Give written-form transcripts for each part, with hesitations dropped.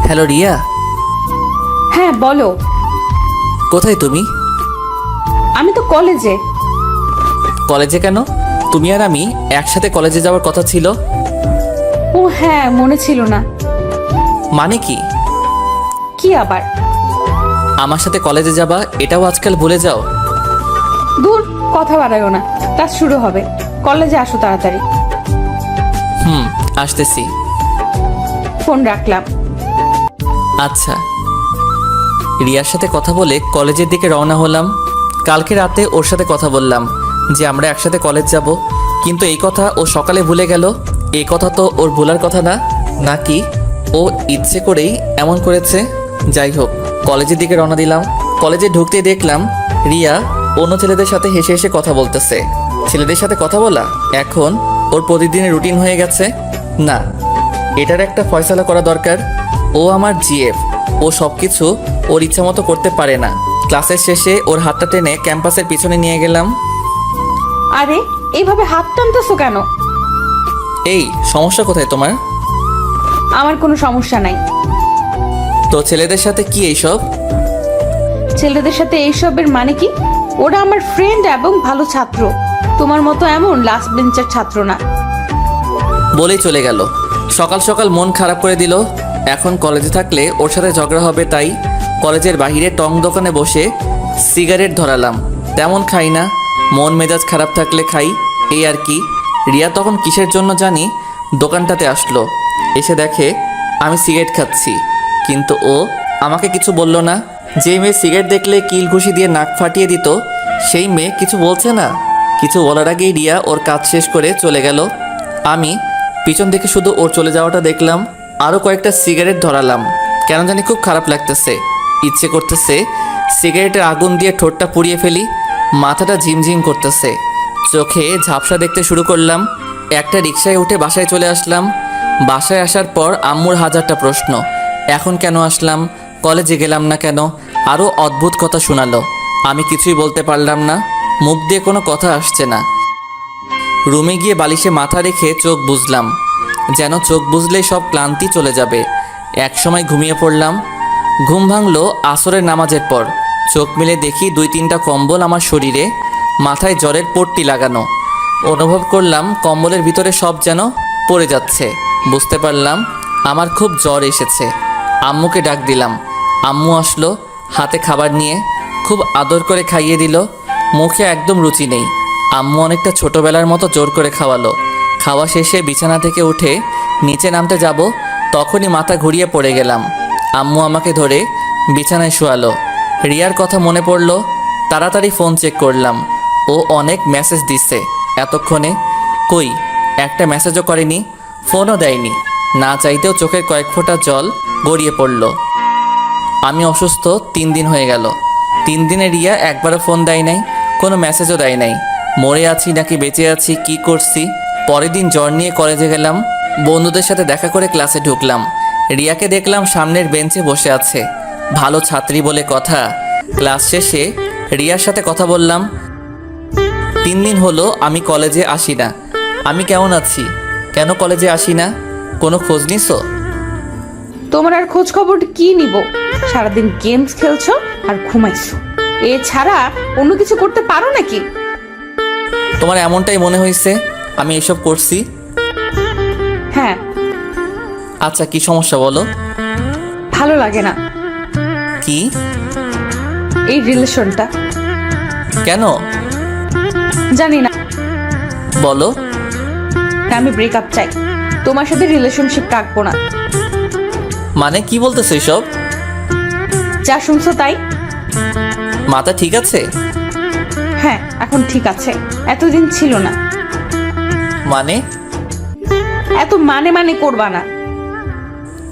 Hello Riya. হ্যাঁ বলো। কোথায় তুমি? আমি তো কলেজে। কলেজে কেন? তুমি আর আমি একসাথে কলেজে যাওয়ার কথা ছিল। ও হ্যাঁ, মনে ছিল না। মানে কি? কি আবার? আমার সাথে কলেজে যাবা এটাও আজকাল ভুলে যাও? দূর, কথা বাড়ায়ও না। ক্লাস শুরু হবে, কলেজে আসো তাড়াতাড়ি। আসতেছি। ফোন রাখলাম। আচ্ছা। রিয়ার সাথে কথা বলে কলেজের দিকে রওনা হলাম। কালকে রাতে ওর সাথে কথা বললাম যে আমরা একসাথে কলেজ যাব, কিন্তু এই কথা ও সকালে ভুলে গেল। এই কথা তো ওর ভোলার কথা না, নাকি ও ইচ্ছে করেই এমন করেছে? যাই হোক, কলেজের দিকে রওনা দিলাম। কলেজে ঢুকতেই দেখলাম রিয়া অন্য ছেলেদের সাথে হেসে হেসে কথা বলতেছে। ছেলেদের সাথে কথা বলা এখন ওর প্রতিদিনের রুটিন হয়ে গেছে। না, এটার একটা ফয়সালা করা দরকার। ও আমার জিএফ, ও সব কিছু ওর ইচ্ছা মতো করতে পারে না। ক্লাসের শেষে ওর হাতটা টেনে ক্যাম্পাসের পিছনে নিয়ে গেলাম। আরে এইভাবে হাত টানতেছো কেন? এই সমস্যা কোথায় তোমার? আমার কোনো সমস্যা নাই। তো ছেলেদের সাথে কি এইসব? ছেলেদের সাথে এইসবের মানে কি? ওরা আমার ফ্রেন্ড এবং ভালো ছাত্র। তোমার মতো এমন লাস্ট বেঞ্চের ছাত্র না। বলেই চলে গেল। সকাল সকাল মন খারাপ করে দিল। এখন কলেজে থাকলে ওর সাথে ঝগড়া হবে, তাই কলেজের বাইরে টং দোকানে বসে সিগারেট ধরালাম। তেমন খাই না, মন মেজাজ খারাপ থাকলে খাই, এই আর কি। রিয়া তখন কিসের জন্য জানি দোকানটাতে আসলো। এসে দেখে আমি সিগারেট খাচ্ছি, কিন্তু ও আমাকে কিছু বলল না। যেই মেয়ে সিগারেট দেখলে কিল ঘুষি দিয়ে নাক ফাটিয়ে দিত, সেই মেয়ে কিছু বলছে না। কিছু বলার আগেই রিয়া ওর কাজ শেষ করে চলে গেল। আমি পিছন থেকে শুধু ওর চলে যাওয়াটা দেখলাম। আরও কয়েকটা সিগারেট ধরালাম। কেন জানি খুব খারাপ লাগতেছে, ইচ্ছে করতেছে সিগারেটের আগুন দিয়ে ঠোঁটটা পুড়িয়ে ফেলি। মাথাটা ঝিমঝিম করতেছে, চোখে ঝাপসা দেখতে শুরু করলাম। একটা রিকশায় উঠে বাসায় চলে আসলাম। বাসায় আসার পর আম্মুর হাজারটা প্রশ্ন। এখন কেন আসলাম, কলেজে গেলাম না কেন, আরও অদ্ভুত কথা শোনালো। আমি কিছুই বলতে পারলাম না, মুখ দিয়ে কোনো কথা আসছে না। রুমে গিয়ে বালিশে মাথা রেখে চোখ বুজলাম, যেন চোখ বুজলেই সব ক্লান্তি চলে যাবে। একসময় ঘুমিয়ে পড়লাম। ঘুম ভাঙলো আসরের নামাজের পর। চোখ মেলে দেখি 2-3টা কম্বল আমার শরীরে, মাথায় জ্বরের পট্টি লাগানো। অনুভব করলাম কম্বলের ভিতরে সব যেন পড়ে যাচ্ছে। বুঝতে পারলাম আমার খুব জ্বর এসেছে। আম্মুকে ডাক দিলাম। আম্মু আসলো হাতে খাবার নিয়ে, খুব আদর করে খাইয়ে দিল। মুখে একদম রুচি নেই। আম্মু অনেকটা ছোটোবেলার মতো জোর করে খাওয়ালো। খাওয়া শেষে বিছানা থেকে উঠে নিচে নামতে যাব, তখনই মাথা ঘুরিয়ে পড়ে গেলাম। আম্মু আমাকে ধরে বিছানায় শোয়ালো। রিয়ার কথা মনে পড়ল, তাড়াতাড়ি ফোন চেক করলাম। ও অনেক মেসেজ দিচ্ছে এতক্ষণে, কই একটা মেসেজও করেনি, ফোনও দেয়নি। না চাইতেও চোখের কয়েক ফোঁটা জল গড়িয়ে পড়ল। আমি অসুস্থ 3 দিন হয়ে গেল। 3 দিনে রিয়া একবারও ফোন দেয় নাই, কোনো মেসেজও দেয় নাই। মরে আছি নাকি বেঁচে আছি কি করছি। পরের দিন জ্বর নিয়ে কলেজে গেলাম। বন্ধুদের সাথে দেখা করে ক্লাসে ঢুকলাম। রিয়াকে দেখলাম সামনের বেঞ্চে বসে আছে, ভালো ছাত্রী বলে কথা। ক্লাস শেষে রিয়ার সাথে কথা বললাম। 3 দিন হলো আমি কলেজে আসি না। আমি কেমন আছি, কেন কলেজে আসি না, কোনো খোঁজ নিছো? তোমার আর খোঁজ খবর কি নিব? সারাদিন গেমস খেলছো আর ঘুমাইছো, এছাড়া অন্য কিছু করতে পারো নাকি? তোমার এমনটাই মনে হয়েছে আমি এসব করছি? হ্যাঁ। আচ্ছা, কি সমস্যা বলো? ভালো লাগে না কি? এই রিলেশনটা। কেন? জানি না, বলো। আমি ব্রেকআপ চাই। তোমার সাথে রিলেশনশিপ রাখবো না। মানে কি বলতেছো এসব? যা শুনছো তাই। মাথা ঠিক আছে? হ্যাঁ, এখন ঠিক আছে, এতদিন ছিল না। মানে? এত মানে মানে করবা না।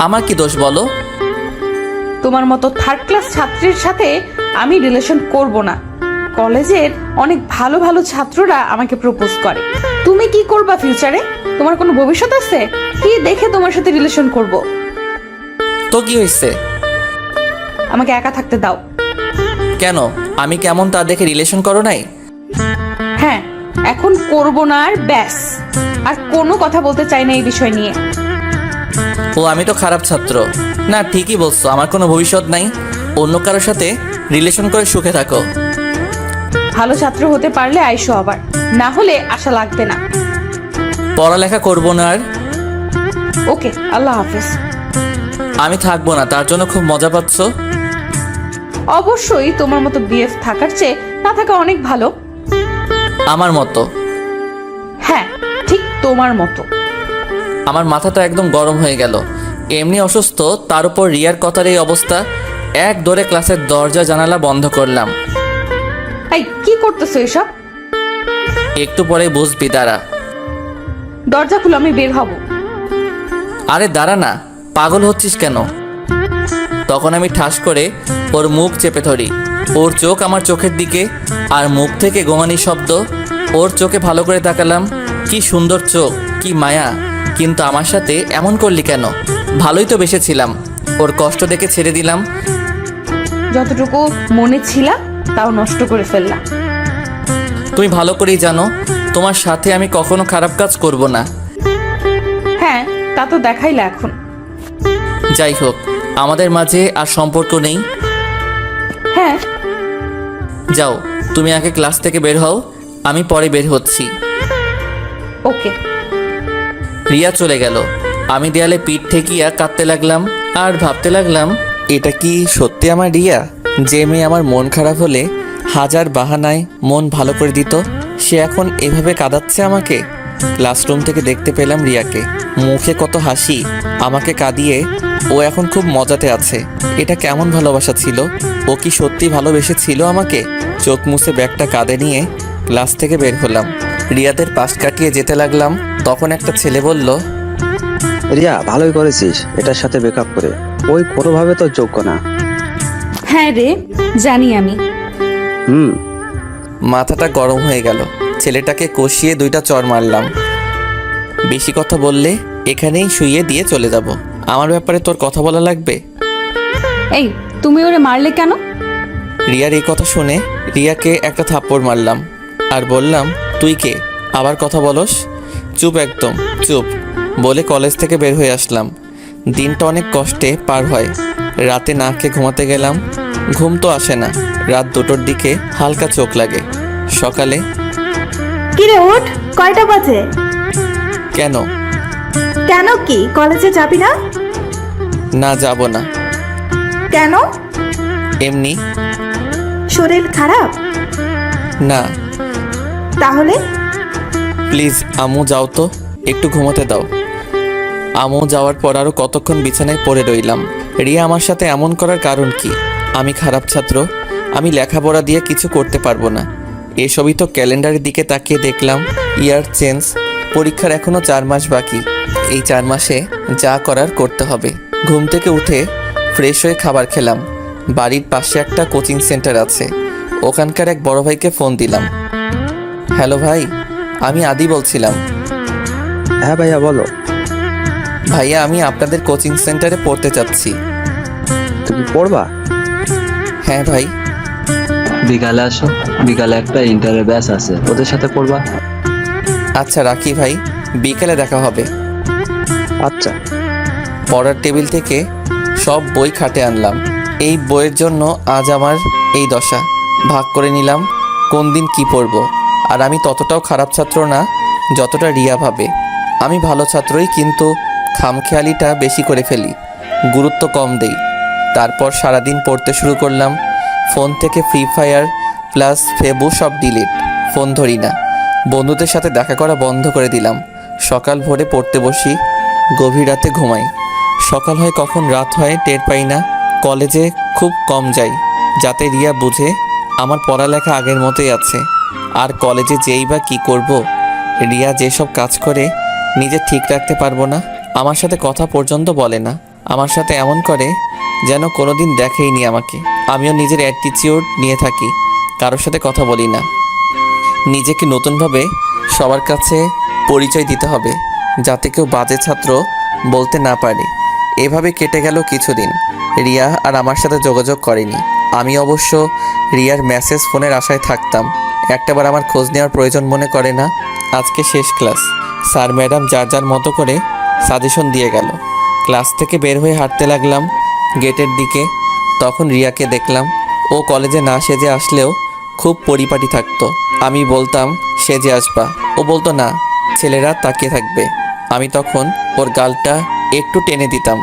আমার কি দোষ বলো? তোমার মতো থার্ড ক্লাস ছাত্রীর সাথে আমি রিলেশন করব না। কলেজের অনেক ভালো ভালো ছাত্ররা আমাকে প্রপোজ করে। তুমি কি করবা ফিউচারে? তোমার কোনো ভবিষ্যৎ আছে? কি দেখে তোমার সাথে রিলেশন করব? তো কি হয়েছে? আমাকে একা থাকতে দাও। কেন, আমি কেমন তা দেখে রিলেশন করো নাই? হ্যাঁ, এখন করব না আর ব্যাস। আর কোনো কথা বলতে চাই না এই বিষয় নিয়ে। ও আমি তো খারাপ ছাত্র। না, ঠিকই বলছো, আমার কোনো ভবিষ্যৎ নাই। অন্য কারোর সাথে রিলেশন করে সুখে থাকো। ভালো ছাত্র হতে পারলে আইসো আবার, না হলে আশা লাগবে না। পড়ালেখা করবো না আর। ওকে, আল্লাহ হাফেজ। আমি থাকবো না, তার জন্য খুব মজা পাচ্ছ? অবশ্যই, তোমার মতো বিএফ থাকার চেয়ে না থাকা অনেক ভালো। আমার মতো? হ্যাঁ, ঠিক তোমার মতো। আমার মাথাটা একদম গরম হয়ে গেল। এমনি অসুস্থ, তার উপর রিয়ার কথার এই অবস্থা। এক দৌড়ে ক্লাসের দরজা জানালা বন্ধ করলাম। এই কি করতেছো এসব? একটু পরে বুঝবি, দাঁড়া। দরজা খুলো, আমি বের হব। আরে দাঁড়া না, পাগল হচ্ছিস কেন? তখন আমি ঠাস করে ওর মুখ চেপে ধরি। ওর চোখ আমার চোখের দিকে, আর মুখ থেকে গোঙানি শব্দ। ওর চোখে ভালো করে তাকালাম। কি সুন্দর চোখ, কি মায়া। কিন্তু আমার সাথে এমন করলি কেন? ভালোই তো বেসেছিলাম। ওর কষ্ট দেখে ছেড়ে দিলাম। যতটুকু মনে ছিলা তাও নষ্ট করে ফেললাম। তুমি ভালো করেই জানো তোমার সাথে আমি কখনো খারাপ কাজ করব না। হ্যাঁ, তা তো দেখাইলে এখন। যাই হোক, আমাদের মাঝে আর সম্পর্ক নেই। হ্যাঁ, যাও, তুমি আগে ক্লাস থেকে বের হও, আমি পরে বের হচ্ছি। ওকে। রিয়া চলে গেল। আমি দেয়ালে পিঠ ঠেকিয়া কাঁদতে লাগলাম আর ভাবতে লাগলাম, এটা কি সত্যি আমার রিয়া? যে মেয়ে আমার মন খারাপ হলে হাজার বাহানায় মন ভালো করে দিত, সে এখন এভাবে কাঁদাচ্ছে আমাকে। ক্লাসরুম থেকে দেখতে পেলাম রিয়াকে, মুখে কত হাসি। আমাকে কাঁদিয়ে ও এখন খুব মজাতে আছে। এটা কেমন ভালোবাসা ছিল? ও কি সত্যি ভালোবেসেছিল আমাকে? চোখ মুছে ব্যাগটা কাঁধে নিয়ে ক্লাস থেকে বের হলাম। রিয়াদের পাশ কাটিয়ে যেতে লাগলাম, তখন একটা ছেলে বলল, রিয়া, ভালোই করেছিস এটার সাথে ব্রেকআপ করে। ওই কোনোভাবে তো যোগ্য না। হ্যাঁ রে, জানি আমি। হুম। মাথাটা গরম হয়ে গেল। ছেলেটাকে কষিয়ে 2টা চড় মারলাম। বেশি কথা বললে এখানেই শুইয়ে দিয়ে চলে যাব। আমার ব্যাপারে তোর কথা বলা লাগবে? এই, তুমি ওরে মারলে কেন? রিয়ার এই কথা শুনে রিয়াকে একটা থাপ্পড় মারলাম আর বললাম, তুই কে? আবার কথা বলস? চুপ, একদম চুপ বলে কলেজ থেকে বের হয়ে আসলাম। দিনটা অনেক কষ্টে পার হয়। রাতে না খেয়ে ঘুমাতে গেলাম, ঘুম তো আসে না। রাত 2টোর দিকে হালকা চোখ লাগে। সকালে, কিরে ওঠ, কয়টা বাজে? কেন? কেন কি কলেজে যাবি না? না, যাব না। কেন? এমনি। শরীর খারাপ? না। তাহলে? প্লিজ আম্মু যাও তো, একটু ঘুমোতে দাও। আম্মু যাওয়ার পর আরও কতক্ষণ বিছানায় পড়ে রইলাম। রিয়া আমার সাথে এমন করার কারণ কি? আমি খারাপ ছাত্র, আমি লেখাপড়া দিয়ে কিছু করতে পারবো না। এসবই তো ক্যালেন্ডারের দিকে তাকিয়ে দেখলাম। ইয়ার চেঞ্জ, পরীক্ষার এখনও 4 মাস বাকি। এই 4 মাসে যা করার করতে হবে। ঘুম থেকে উঠে ফ্রেশ হয়ে খাবার খেলাম। বাড়ির পাশে একটা কোচিং সেন্টার আছে, ওখানকার এক বড় ভাইকে ফোন দিলাম। হ্যালো ভাই, আমি আদি বলছিলাম। হ্যাঁ ভাইয়া, বলো। ভাইয়া, আমি আপনাদের কোচিং সেন্টারে পড়তে চাচ্ছি। তুমি পড়বা? হ্যাঁ ভাই। বিকালে আসো, বিকালে একটা ইন্টারের ব্যাচ আছে, ওদের সাথে পড়বা। আচ্ছা রাখি ভাই, বিকেলে দেখা হবে। আচ্ছা। পড়ার টেবিল থেকে সব বই খাটে আনলাম। এই বইয়ের জন্য আজ আমার এই দশা। ভাগ করে নিলাম কোন দিন কি পড়ব। আর আমি ততটাও খারাপ ছাত্র না যতটা রিয়া ভাবে। আমি ভালো ছাত্রই, কিন্তু খামখেয়ালিটা বেশি করে ফেলি, গুরুত্ব কম দেই। তারপর সারাদিন পড়তে শুরু করলাম। ফোন থেকে ফ্রি ফায়ার প্লাস ফেবু সব ডিলিট। ফোন ধরি না। বন্ধুদের সাথে দেখা করা বন্ধ করে দিলাম। সকাল ভোরে পড়তে বসি, গভীর রাতে ঘুমাই। সকাল হয় কখন রাত হয় টের পাই না। কলেজে খুব কম যাই, যাতে রিয়া বুঝে আমার পড়ালেখা আগের মতোই আছে। আর কলেজে যেই বা কী করব? রিয়া যেসব কাজ করে নিজে ঠিক রাখতে পারবো না। আমার সাথে কথা পর্যন্ত বলে না। আমার সাথে এমন করে যেন কোনোদিন দেখেইনি আমাকে। আমিও নিজের অ্যাটিটিউড নিয়ে থাকি, কারোর সাথে কথা বলি না। নিজেকে নতুনভাবে সবার কাছে পরিচয় দিতে হবে, যাতে কেউ বাজে ছাত্র বলতে না পারে। এভাবে কেটে গেল কিছুদিন। রিয়া আর আমার সাথে যোগাযোগ করেনি। আমি অবশ্য রিয়ার মেসেজ ফোনের আশায় থাকতাম। একটাবার আমার খোঁজ নেওয়ার প্রয়োজন মনে করে না। আজকে শেষ ক্লাস। স্যার ম্যাডাম যার যার মতো করে সাজেশন দিয়ে গেল। ক্লাস থেকে বের হয়ে হাঁটতে লাগলাম গেটের দিকে। তখন রিয়াকে দেখলাম। ও কলেজে না সেজে আসলেও খুব পরিপাটি থাকতো। আমি বলতাম সেজে আসবা, ও বলতো না, ছেলেরা তাকিয়ে থাকবে। আমি তখন ওর গালটা একটু টেনে দিতাম।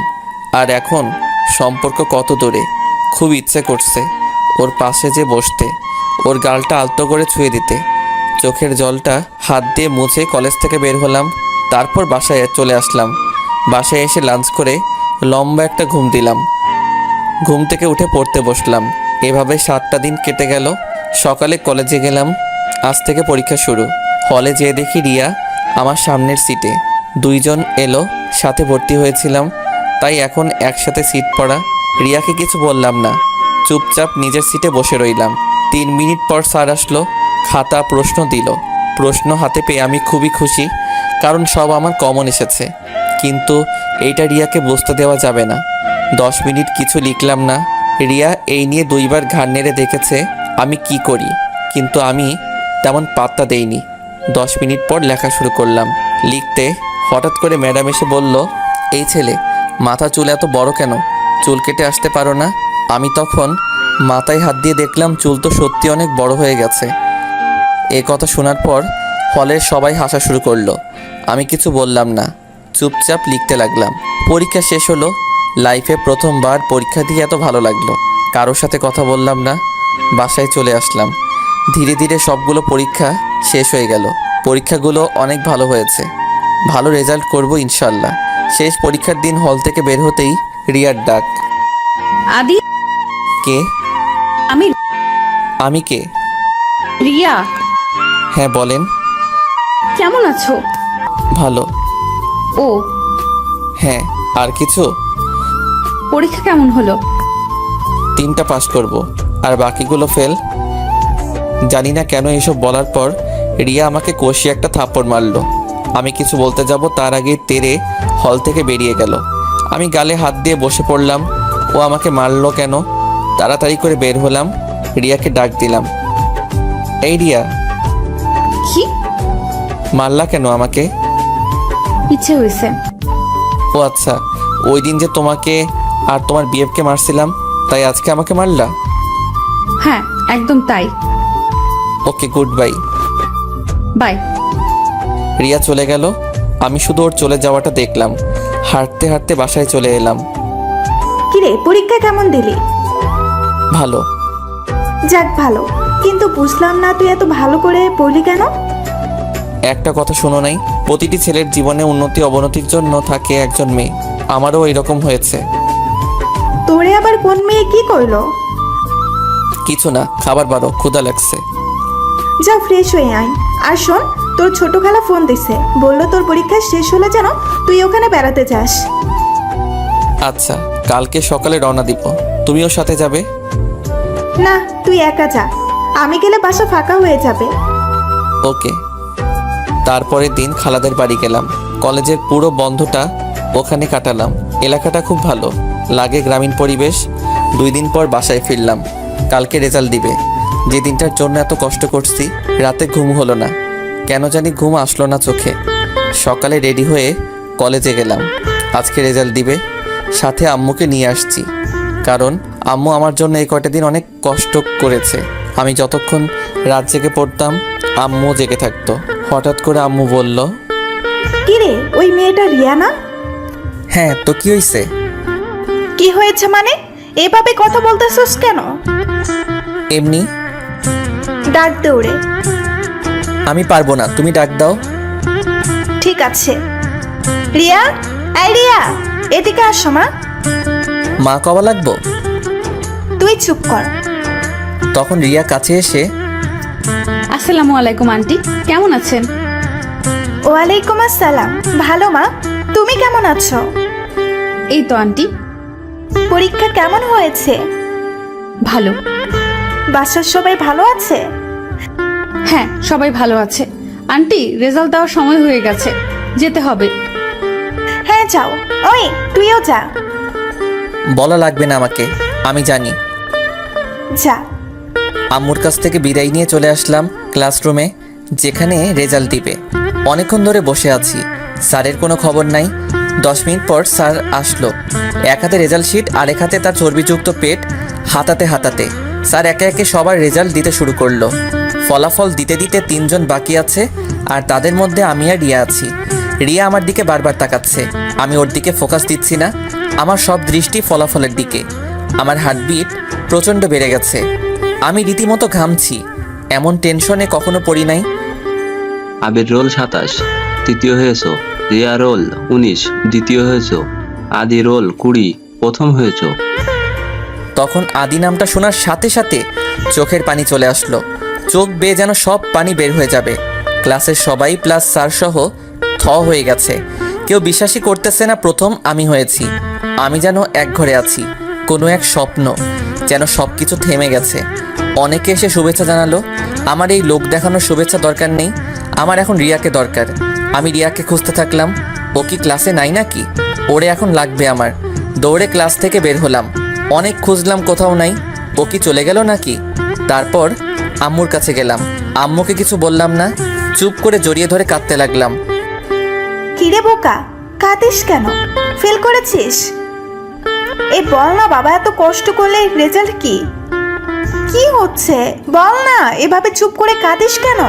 আর এখন সম্পর্ক কত দূরে, খুব ইচ্ছে করছে ওর পাশে যে বসতে, ওর গালটা আলতো করে ছুঁয়ে দিতে। চোখের জলটা হাত দিয়ে মুছে কলেজ থেকে বের হলাম। তারপর বাসায় চলে আসলাম। বাসায় এসে লাঞ্চ করে লম্বা একটা ঘুম দিলাম। ঘুম থেকে উঠে পড়তে বসলাম। এভাবে 7টা দিন কেটে গেল। সকালে কলেজে গেলাম। আজ থেকে পরীক্ষা শুরু। হলে যেয়ে দেখি রিয়া আমার সামনের সিটে। 2 জন এলো, সাথে ভর্তি হয়েছিলাম, তাই এখন একসাথে সিট পড়া। রিয়াকে কিছু বললাম না, চুপচাপ নিজের সিটে বসে রইলাম। 3 মিনিট পর স্যার আসলো, খাতা প্রশ্ন দিল। প্রশ্ন হাতে পেয়ে আমি খুবই খুশি, কারণ সব আমার কমন এসেছে। কিন্তু এইটা রিয়াকে বুঝতে দেওয়া যাবে না। 10 মিনিট কিছু লিখলাম না। রিয়া এই নিয়ে 2 বার ঘাড় নেড়ে দেখেছে আমি কি করি, কিন্তু আমি তেমন পাত্তা দেইনি। 10 মিনিট পর লেখা শুরু করলাম। লিখতে হঠাৎ করে ম্যাডাম এসে বলল, এই ছেলে, মাথা চুল এত বড় কেন? চুল কেটে আসতে পারো না? আমি তখন মাথায় হাত দিয়ে দেখলাম চুল তো সত্যি অনেক বড় হয়ে গেছে। এ কথা শোনার পর হলের সবাই হাসা শুরু করলো। আমি কিছু বললাম না, চুপচাপ লিখতে লাগলাম। পরীক্ষা শেষ হলো। লাইফে প্রথমবার পরীক্ষা দিয়ে এত ভালো লাগলো। কারোর সাথে কথা বললাম না। বাসায় চলে আসলাম। ধীরে ধীরে সবগুলো পরীক্ষা শেষ হয়ে গেল। পরীক্ষাগুলো অনেক ভালো হয়েছে। ভালো রেজাল্ট করব ইনশাল্লাহ। শেষ পরীক্ষার দিন হল থেকে বের হতেই রিয়ার ডাক। আদি, কে? আমি আমি কে? রিয়া। হ্যাঁ বলেন। কেমন আছো? ভালো। ও, হ্যাঁ, আর কিছু? পরীক্ষা কেমন হলো? 3টা পাস করব, আর বাকিগুলো ফেল। জানি না কেন এসব বলার পর রিয়া আমাকে কষিয়ে একটা থাপ্পড় মারলো। আমি কিছু বলতে যাব তার আগে তেরে হল থেকে বেরিয়ে গেল। আমি গালে হাত দিয়ে বসে পড়লাম। ও আমাকে মারলো কেন? তাড়াতাড়ি করে বের হলাম। রিয়াকে ডাক দিলাম, এই রিয়া, কি? মারলা কেন আমাকে? ইচ্ছে হয়েছে। ও আচ্ছা, ওই দিন যে তোমাকে আর তোমার বিএফকে মারছিলাম, তাই আজকে আমাকে মারলা? হ্যাঁ, একদম তাই। ওকে, গুড বাই। বাই। রিয়া চলে গেল। আমি শুধু ওর চলে যাওয়াটা দেখলাম। হাঁটতে হাঁটতে বাসায় চলে এলাম। কিরে, পরীক্ষা কেমন দিলি? ভালো। যাক ভালো, কিন্তু বুঝলাম না তুই এত ভালো করে পড়লি কেন? একটা কথা শোনো নাই, প্রতিটি ছেলের জীবনে উন্নতি অবনতির জন্য থাকে একজন মেয়ে। আমারও এরকম হয়েছে। তোরে আবার কোন মেয়ে কি করলো? কিছু না, খাবার বারো, ক্ষুধা লাগছে। যা ফ্রেশ হয়ে আয়। আর শোন, তোর ছোট খালা ফোন দিছে, বললো তোর পরীক্ষা শেষ হলে যেন তুই ওখানে বেড়াতে যাস। আচ্ছা, কালকে সকালে রওনা দিব। তুমিও সাথে যাবে? না, তুই একা যা, আমি গেলে বাসা ফাঁকা হয়ে যাবে। ওকে। তারপরের দিন খালাদের বাড়ি গেলাম। কলেজের পুরো বন্ধটা ওখানে কাটালাম। এলাকাটা খুব ভালো লাগে, গ্রামীণ পরিবেশ। 2 দিন পর বাসায় ফিরলাম। কালকে রেজাল্ট দিবে। যে দিনটার জন্য এত কষ্ট করছি, রাতে ঘুম হলো না, কেন জানি ঘুম আসলো না চোখে। সকালে রেডি হয়ে কলেজে গেলাম। আজকে রেজাল্ট দিবে, সাথে আম্মুকে নিয়ে আসছি, কারণ আম্মু আমার জন্য এই কয়টা দিন অনেক কষ্ট করেছে। আমি যতক্ষণ রাত জেগে পড়তাম, আম্মু জেগে থাকতো। হঠাৎ করে আম্মু বলল, কিরে, ওই মেয়েটা রিয়া না? হ্যাঁ, তো কি হয়েছে? কি হয়েছে মানে? এভাবে কথা বলতেছস কেন? এমনি। ডাক দৌড়ে। আমি পারবো না, তুমি ডাক দাও। ঠিক আছে। রিয়া, এই রিয়া, এদিকে আসো মা। মা কবা লাগবো? তুই চুপ কর। তখন রিয়া কাছে এসে, আসসালামু আলাইকুম আন্টি, কেমন আছেন? ওয়ালাইকুম আসসালাম। ভালো মা, তুমি কেমন আছো? এই তো আন্টি। পরীক্ষা কেমন হয়েছে? ভালো। বাসার সবাই ভালো আছে? হ্যাঁ, সবাই ভালো আছে। আন্টি, রেজাল্ট দেওয়ার সময় হয়ে গেছে, যেতে হবে। হ্যাঁ যাও। ওই তুইও যা। বলা লাগবে না আমাকে, আমি জানি। যা। আম্মুর কাছ থেকে বিদায় নিয়ে চলে আসলাম ক্লাসরুমে, যেখানে রেজাল্ট দিবে। অনেকক্ষণ ধরে বসে আছি, স্যারের কোনো খবর নাই। 10 মিনিট পর স্যার আসলো। এক হাতে রেজাল্ট শিট, আরেক হাতে তার চর্বিযুক্ত পেট হাতাতে হাতাতে স্যার একে একে সবার রেজাল্ট দিতে শুরু করলো। ফলাফল দিতে দিতে 3 জন বাকি আছে, আর তাদের মধ্যে আমি আর রিয়া আছি। রিয়া আমার দিকে বারবার তাকাচ্ছে, আমি ওর দিকে ফোকাস দিচ্ছি না। আমার সব দৃষ্টি ফলাফলের দিকে। আমার হার্টবিট প্রচণ্ড বেড়ে গেছে, আমি রীতিমতো ঘামছি। এমন টেনশনে কখনো পড়ি নাই। আবির রোল 27, তৃতীয় হয়েছ। রিয়া রোল 19, দ্বিতীয় হয়েছ। আদি রোল 20, প্রথম হয়েছ। তখন আদি নামটা শোনার সাথে সাথে চোখের পানি চলে আসলো। চোখ বেয়ে যেন সব পানি বের হয়ে যাবে। ক্লাসের সবাই প্লাস স্যার সহ থ হয়ে গেছে। কেউ বিশ্বাসই করতেছে না প্রথম আমি হয়েছি। আমি যেন এক ঘরে আছি, কোনো এক স্বপ্ন, যেন সব কিছু থেমে গেছে। অনেকে এসে শুভেচ্ছা জানালো। আমার এই লোক দেখানোর শুভেচ্ছা দরকার নেই, আমার এখন রিয়াকে দরকার। আমি রিয়াকে খুঁজতে থাকলাম। ও কি ক্লাসে নাই নাকি? ওরে এখন লাগবে আমার। দৌড়ে ক্লাস থেকে বের হলাম। অনেক খুঁজলাম, কোথাও নাই। ও কি চলে গেল নাকি? তারপর আম্মুর কাছে গেলাম। আম্মুকে কিছু বললাম না, চুপ করে জড়িয়ে ধরে কাঁদতে লাগলাম। কিরে বোকা, কাঁদিস কেন? ফেল করেছিস? এই বল না বাবা, এত কষ্ট করলে রেজাল্ট কি? কি হচ্ছে বল না, এভাবে চুপ করে কাঁদিস কেন?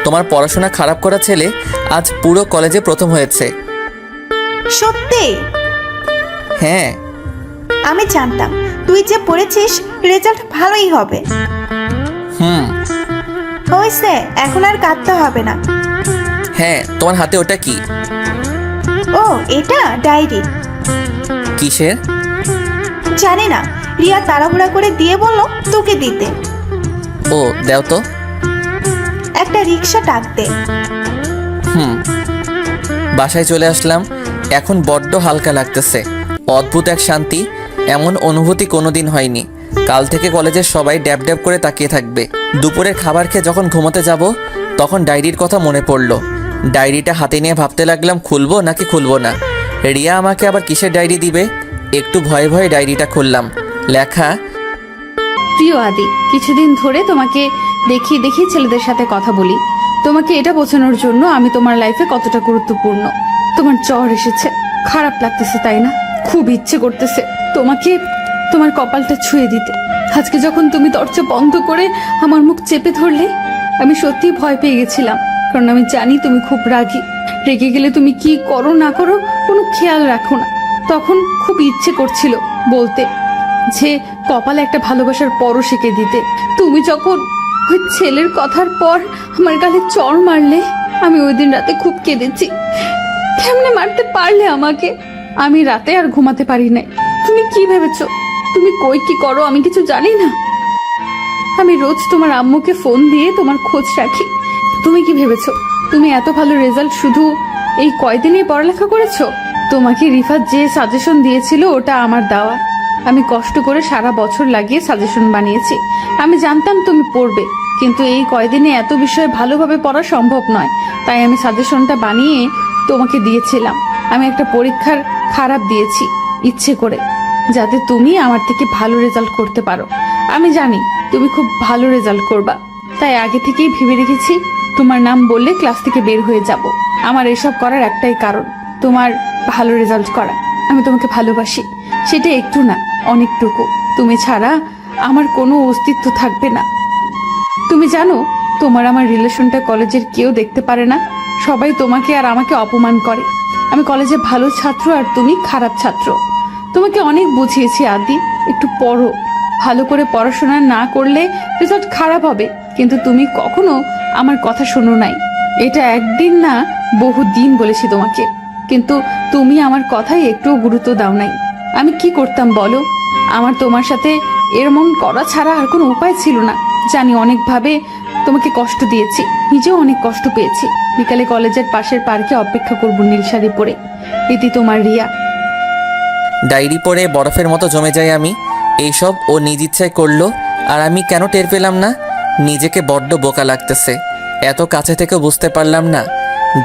তোমার পড়াশোনা খারাপ করা ছেলে আজ পুরো কলেজে প্রথম হয়েছে। সত্যি? হ্যাঁ। আমি জানতাম তুই যে পড়েছিস রেজাল্ট ভালোই হবে। হুম। হয়েছে, এখন আর কাঁদতে হবে না। হ্যাঁ, তোমার হাতে ওটা কি? ও, এটা ডায়েরি। কিসের? জানি না, রিয়া তাড়াহুড়া করে দিয়ে বললো তোকে দিতে। ও, দাও তো। একটা রিক্সা ডাক দে। হুম। বাসায় চলে আসলাম। এখন বড্ড হালকা লাগতেছে, অদ্ভুত এক শান্তি। এমন অনুভূতি কোনোদিন হয়নি। কাল থেকে কলেজের সবাই ড্যাব ড্যাব করে তাকিয়ে থাকবে। দুপুরের খাবার খেয়ে যখন ঘুমোতে যাব তখন ডায়েরির কথা মনে পড়লো। ডায়েরিটা হাতে নিয়ে ভাবতে লাগলাম খুলবো নাকি খুলবো না। রিয়া আমাকে আবার কিসের ডায়েরি দিবে? একটু ভয়ে ভয়ে ডায়েরিটা খুললাম। লেখা, প্রিয় আদি, কিছুদিন ধরে তোমাকে দেখিয়ে দেখিয়ে ছেলেদের সাথে কথা বলি। তোমাকে এটা বোঝানোর জন্য আমি তোমার লাইফে কতটা গুরুত্বপূর্ণ। তোমার জ্বর এসেছে, খারাপ লাগতেছে তাই না? খুব ইচ্ছে করতেছে তোমাকে তোমার কপালটা ছুঁয়ে দিতে। আজকে যখন তুমি দরজা বন্ধ করে আমার মুখ চেপে ধরলে, আমি সত্যিই ভয় পেয়ে গেছিলাম। কারণ আমি জানি তুমি খুব রাগী। রেগে গেলে তুমি কি করো না করো কোনো খেয়াল রাখো না। তখন খুব ইচ্ছে করছিল বলতে যে কপালে একটা ভালোবাসার পরশ এঁকে দিতে। তুমি যখন ওই ছেলের কথার পর আমার গালে চড় মারলে, আমি ওই দিন রাতে খুব কেঁদেছি। কেমনে মারতে পারলে আমাকে? আমি রাতে আর ঘুমাতে পারি নাই। তুমি কি ভেবেছো তুমি কই কি করো আমি কিছু জানি না? আমি রোজ তোমার আম্মুকে ফোন দিয়ে তোমার খোঁজ রাখি। তুমি কি ভেবেছো তুমি এত ভালো রেজাল্ট শুধু এই কয়দিনে পড়ালেখা করেছো? তোমাকে রিফাত যে সাজেশন দিয়েছিল ওটা আমার দেওয়া। আমি কষ্ট করে সারা বছর লাগিয়ে সাজেশন বানিয়েছি। আমি জানতাম তুমি পড়বে, কিন্তু এই কয়দিনে এত বিষয় ভালোভাবে পড়া সম্ভব নয়। তাই আমি সাজেশনটা বানিয়ে তোমাকে দিয়েছিলাম। আমি একটা পরীক্ষার খারাপ দিয়েছি ইচ্ছে করে, যাতে তুমি আমার থেকে ভালো রেজাল্ট করতে পারো। আমি জানি তুমি খুব ভালো রেজাল্ট করবা, তাই আগে থেকেই ভেবে রেখেছি তোমার নাম বললে ক্লাস থেকে বের হয়ে যাব। আমার এসব করার একটাই কারণ, তোমার ভালো রেজাল্ট করা। আমি তোমাকে ভালোবাসি, সেটা একটু না অনেকটুকু। তুমি ছাড়া আমার কোনো অস্তিত্ব থাকবে না। তুমি জানো তোমার আমার রিলেশনটা কলেজের কেউ দেখতে পারে না। সবাই তোমাকে আর আমাকে অপমান করে। আমি কলেজে ভালো ছাত্র আর তুমি খারাপ ছাত্র। তোমাকে অনেক বুঝিয়েছি আদি, একটু পড়ো। ভালো করে পড়াশোনা না করলে রেজাল্ট খারাপ হবে, কিন্তু তুমি কখনো আমার কথা শোনো নাই। এটা একদিন না বহু দিন বলেছি তোমাকে, কিন্তু তুমি আমার কথাই একটুও গুরুত্ব দাও নাই। আমি কি করতাম বলো? আমার তোমার সাথে এরমন করা ছাড়া আর কোনো উপায় ছিল না। জানি অনেকভাবে তোমাকে কষ্ট দিয়েছি, নিজেও অনেক কষ্ট পেয়েছি। বিকালে কলেজের পাশের পার্কে অপেক্ষা করবো নীল শাড়ি পরে। ইতি তোমার রিয়া। ডায়েরি পড়ে বরফের মতো জমে যাই আমি। এইসব ও নিজ ইচ্ছায় করলো, আর আমি কেন টের পেলাম না? নিজেকে বড্ড বোকা লাগতেছে। এত কাছে থেকে বুঝতে পারলাম না।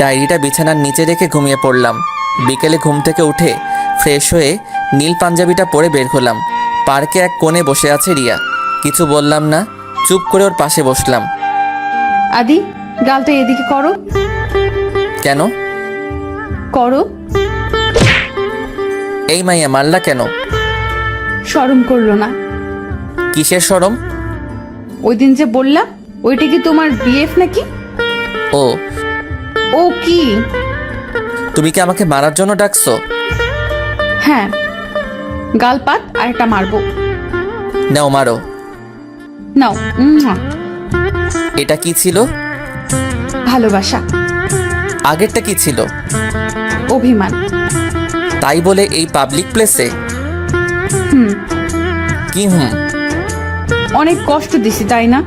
ডায়েরিটা বিছানার নিচে রেখে ঘুমিয়ে পড়লাম। বিকেলে ঘুম থেকে উঠে ফ্রেশ হয়ে নীল পাঞ্জাবিটা পরে বের হলাম। পার্কে এক কোণে বসে আছে রিয়া। কিছু বললাম না, চুপ করে ওর পাশে বসলাম। আদি, গালটা এদিকে করো। কেন? করো। এই মাইয়া মারলা কেন? শরম করলো না? কিসের শরম? ওই দিন যে বললাম, ওইটা কি তোমার বিএফ নাকি? ও, ও কি? তুমি কি আমাকে মারার জন্য ডাকছো? হ্যাঁ, গালপাত আর একটা মারবো। নাও মারো। নাও। এটা কি ছিল? ভালোবাসা। আগেরটা কি ছিল? অভিমান। তাই বলে এই পাবলিক প্লেসে? হুম। কি হুম? অনেক কষ্ট দিছি তাই না?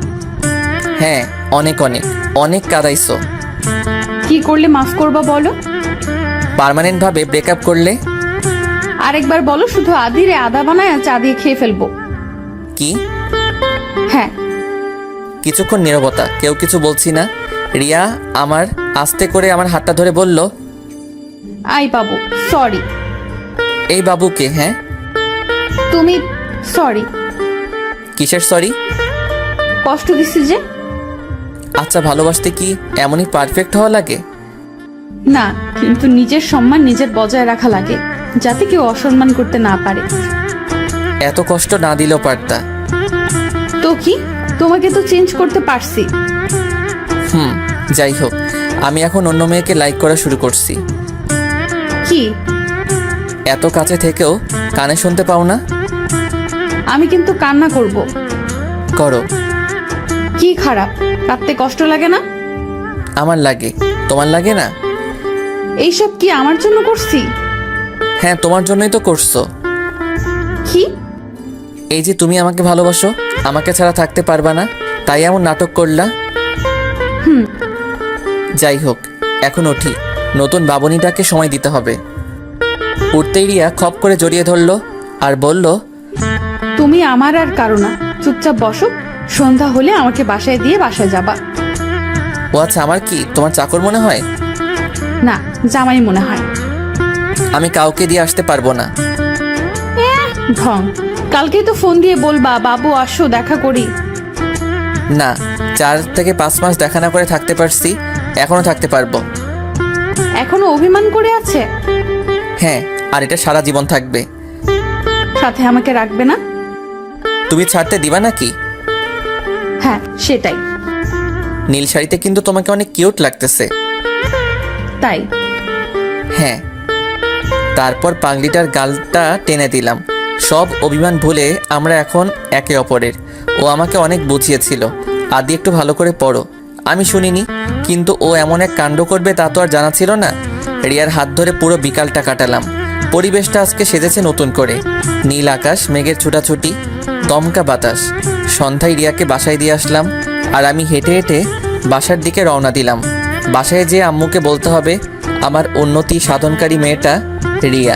হ্যাঁ, অনেক অনেক অনেক কাঁদাইছো। কি করলে মাফ করবা বলো? পার্মানেন্ট ভাবে ব্রেকআপ করলে? আরেকবার বলো, শুধু আদিরে আদা বানায় চা দিয়ে খেয়ে ফেলবো। কি? হ্যাঁ। কিছুক্ষণ নীরবতা, কেউ কিছু বলছি না। রিয়া আমার আস্তে করে আমার হাতটা ধরে বলল, আই বাবু সরি। এই বাবুকে? হ্যাঁ। তুমি সরি। কিসের সরি? কষ্ট দিছি যে। আচ্ছা, ভালোবাসতে কি এমনই পারফেক্ট হওয়া লাগে? না, কিন্তু নিজের সম্মান নিজের বজায় রাখা লাগে, যাতে কেউ অসম্মান করতে না পারে। এত কষ্ট না দিলেও পারতা। তো কি, তোমাকে তো চেঞ্জ করতে পারছি। যাই হোক, আমি এখন অন্য মেয়েকে লাইক করা শুরু করছি। কি? এত কাছে থেকেও কানে শুনতে পাও না? আমি কিন্তু কান্না করব। করো। কি খারাপ? কাঁদতে কষ্ট লাগে না? আমার লাগে, তোমার লাগে না? এইসব কি আমার জন্য করছি? হ্যাঁ, তোমার জন্যই তো করছো। কি? এই যে তুমি আমাকে ভালোবাসো, আমাকে ছাড়া থাকতে পারবা না, তাই এমন নাটক করলা। যাই হোক, এখন উঠি, নতুন বাবুনিটাকে সময় দিতে হবে। উঠতেই রিয়া খপ করে জড়িয়ে ধরলো আর বলল, তুমি আমার আর কারো না, চুপচাপ বসো, সন্ধ্যা হলে আমাকে বাসায় দিয়ে বাসায় যাবা। ও আচ্ছা, আমার কি তোমার চাকর মনে হয়? না, জামাই মনে হয়। আমি কাউকে দিয়ে আসতে পারবো না। ঢং, কালকেই তো ফোন দিয়ে বলবা বাবু আসো দেখা করি। না, 4 থেকে 5 মাস দেখা না করে থাকতে পারছি, এখনো থাকতে পারবো। এখনো অভিমান করে আছে? হ্যাঁ, আর এটা সারা জীবন থাকবে। সাথে আমাকে রাখবে না? তুমি ছাড়তে দিবা নাকি? হ্যাঁ, সেটাই। নীল শাড়িতে কিন্তু তোমাকে অনেক কিউট লাগতেছে। তাই? হ্যাঁ। তারপর পাগলিটার গালটা টেনে দিলাম। সব অভিমান ভুলে আমরা এখন একে অপরের। ও আমাকে অনেক বুঝিয়েছিল, আদি একটু ভালো করে পড়ো। আমি শুনিনি, কিন্তু ও এমন এক কাণ্ড করবে তা তো আর জানা ছিল না। রিয়ার হাত ধরে পুরো বিকালটা কাটালাম। পরিবেশটা আজকে সেজেছে নতুন করে। নীল আকাশ, মেঘের ছুটাছুটি, দমকা বাতাস। সন্ধ্যায় রিয়াকে বাসায় দিয়ে আসলাম, আর আমি হেঁটে হেঁটে বাসার দিকে রওনা দিলাম। বাসায় যেয়ে আম্মুকে বলতে হবে আমার উন্নতি সাধনকারী মেয়েটা রিয়া।